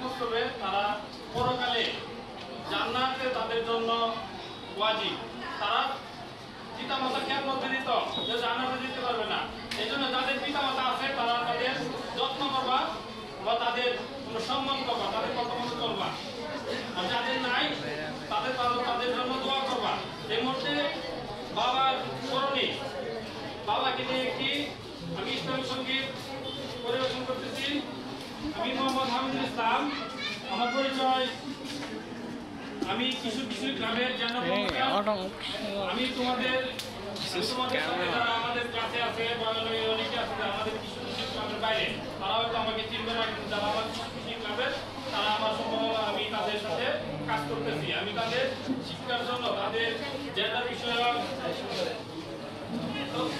করতে হবে, তারা পরকালে জান্নাতে তাদের জন্য ওয়াজিব। তারা পিতামাতা খেয়াল দিত যে জান্নাতে দিতে পারবে না, এই জন্য যাদের পিতামাতা আছে তারা তাদের যত্ন করবা বা তাদের সম্মান করবা, তাদের কথা মতো চলবা। আর যাদের নাই তাদের জন্য দোয়া করবা। এই মধ্যে বাবার স্মরণে বাবাকে নিয়ে একটি আমি ইসলামী সঙ্গীত পরিবেশন করতেছি। আমি মোহাম্মদ হামিদুল ইসলাম। আমার পরিচয়, আমি কিছু গ্রামের আমি তোমাদের সাথে যারা আমাদের কাছে আছে বা অনেকে আছে আমাদের কিছু গ্রামের বাইরে, তারা হয়তো আমাকে চিনবে না, কিন্তু যারা আমার কিছু গ্রামের তারা আমার সম্পর্কে আমি তাদের সাথে কাজ করতেছি। আমি তাদের শিক্ষার জন্য তাদের জেন্ডার বিষয়ক কত